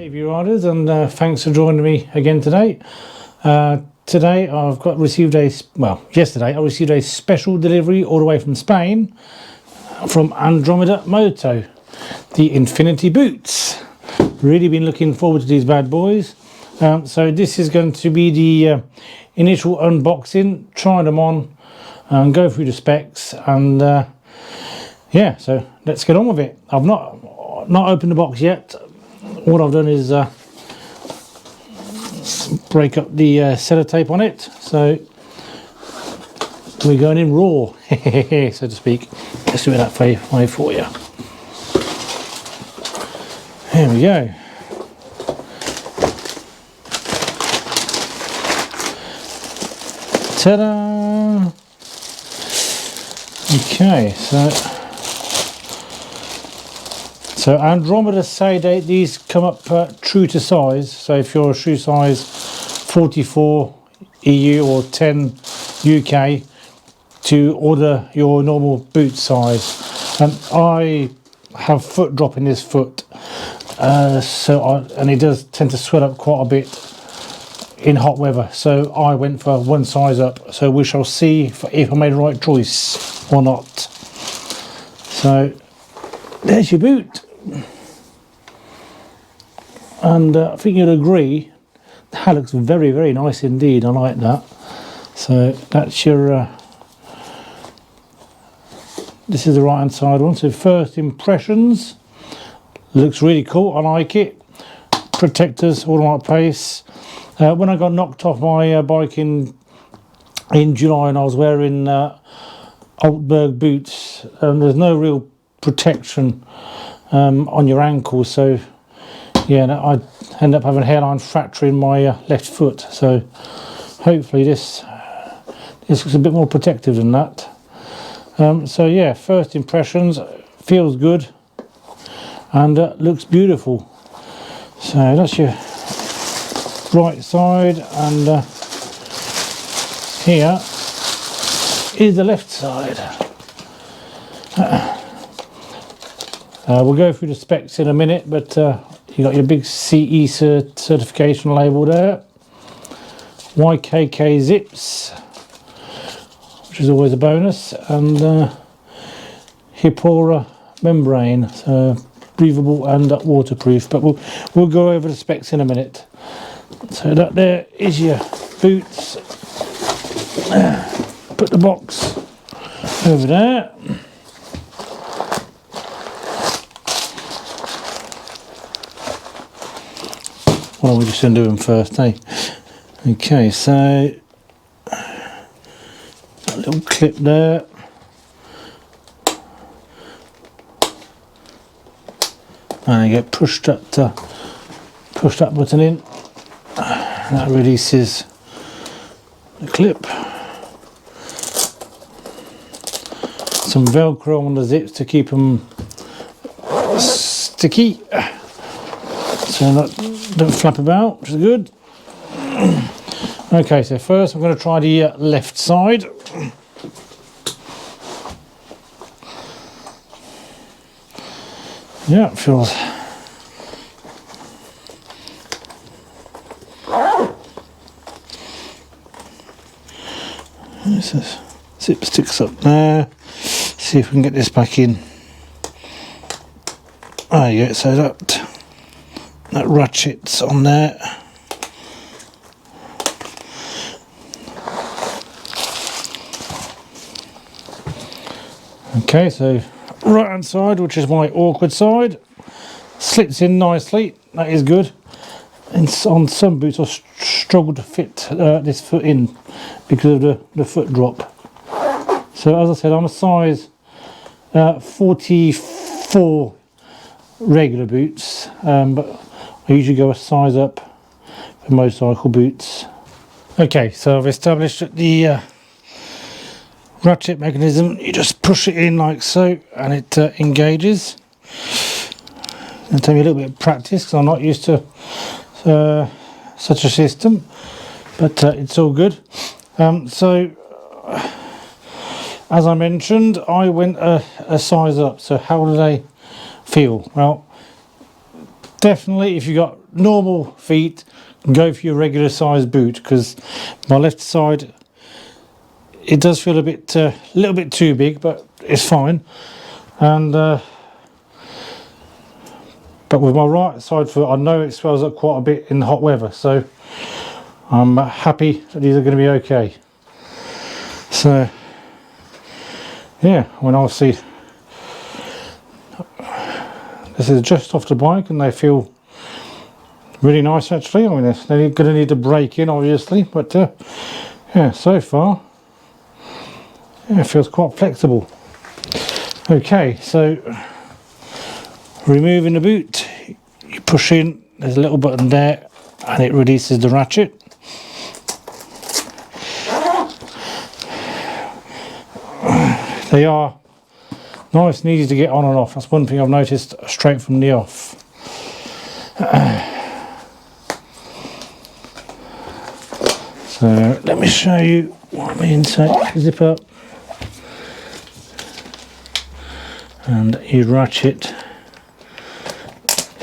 Hey view riders, and thanks for joining me again today. Today yesterday I received a special delivery all the way from Spain from Andromeda Moto, the Infinity boots. Really been looking forward to these bad boys. So this is going to be the initial unboxing, trying them on and go through the specs, and yeah, so let's get on with it. I've not opened the box yet. All I've done is break up the sellotape on it, so we're going in raw, so to speak. Let's do it that way for you. Here we go. Ta-da! Okay, so Andromeda say these come up true to size. So if you're a shoe size 44 EU or 10 UK, to order your normal boot size. And I have foot drop in this foot, and it does tend to swell up quite a bit in hot weather. So I went for one size up. So we shall see if I made the right choice or not. So there's your boot. And I think you'll agree that looks very, very nice indeed. I like that. So that's your this is the right hand side one. So first impressions, looks really cool. I like it. Protectors all the right place. When I got knocked off my bike in July and I was wearing Altberg boots, there's no real protection on your ankles, so yeah, I end up having a hairline fracture in my left foot. So hopefully this looks a bit more protective than that. So yeah, first impressions, feels good and looks beautiful. So that's your right side, and here is the left side. We'll go through the specs in a minute, but you got your big CE certification label there, YKK zips, which is always a bonus, and Hippora membrane, so breathable and waterproof. But we'll go over the specs in a minute. So that there is your boots. Put the box over there. What are we just going to do them first, eh? Okay, so that little clip there. And you get push that button in. That releases the clip. Some Velcro on the zips to keep them sticky, so that don't flap about, which is good. Okay, so first I'm going to try the left side. Yeah, it feels. This is, zip sticks up there. See if we can get this back in. Oh yeah, so that ratchet's on there. Okay, so right hand side, which is my awkward side, slits in nicely. That is good. And on some boots I struggled to fit this foot in because of the foot drop. So as I said, I'm a size 44 regular boots, but I usually go a size up for motorcycle boots. Okay, so I've established that the ratchet mechanism, you just push it in like so and it engages. It'll take me a little bit of practice because I'm not used to such a system, but it's all good. So as I mentioned, I went a size up. So how do they feel? Well, definitely if you've got normal feet, go for your regular size boot, because my left side, it does feel a little bit too big, but it's fine. And but with my right side foot, I know it swells up quite a bit in hot weather, so I'm happy that these are going to be okay. So yeah, when I'll see, this is just off the bike and they feel really nice actually. I mean, they're going to need to break in obviously, but yeah, so far, yeah, it feels quite flexible. Okay, so removing the boot, you push in, there's a little button there and it releases the ratchet. They are nice and easy to get on and off. That's one thing I've noticed straight from the off. So let me show you what I mean. So zip up and you ratchet,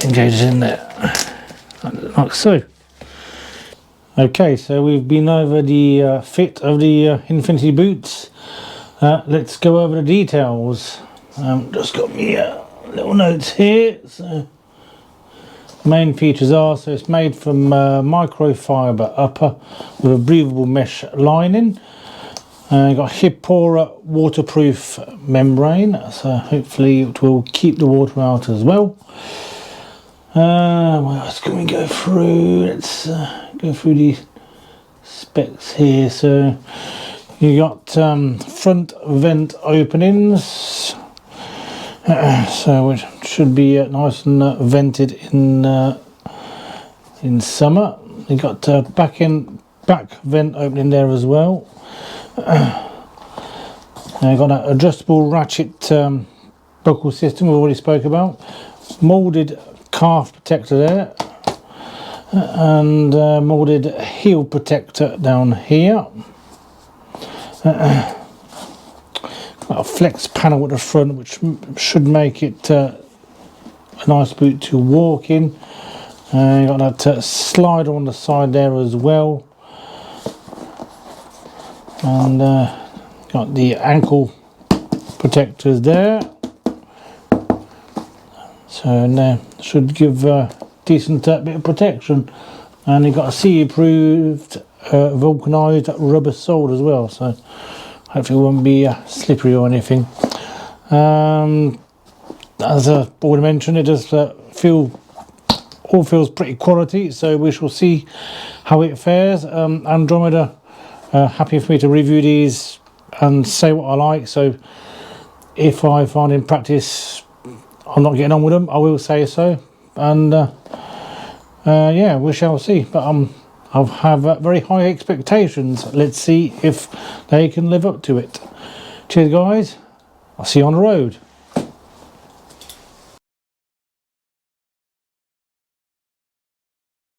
engages in there like so. Okay, so we've been over the fit of the Infinity boots. Let's go over the details. Just got me little notes here. So main features are, so it's made from microfiber upper with a breathable mesh lining. You got Hipora waterproof membrane, so hopefully it will keep the water out as well. What else can we go through? Let's go through these specs here. So you got front vent openings, so it should be nice and vented in summer. You got back vent opening there as well. Now you got an adjustable ratchet buckle system we already spoke about, molded calf protector there, and molded heel protector down here. Got a flex panel at the front which should make it a nice boot to walk in. You got that slider on the side there as well, and got the ankle protectors there, so now should give decent bit of protection. And you got a CE approved vulcanized rubber sole as well, so hopefully it won't be slippery or anything. As I already mentioned, it does all feels pretty quality, so we shall see how it fares. Andromeda happy for me to review these and say what I like, so if I find in practice I'm not getting on with them, I will say so, and yeah, we shall see. But I have very high expectations. Let's see if they can live up to it. Cheers guys, I'll see you on the road.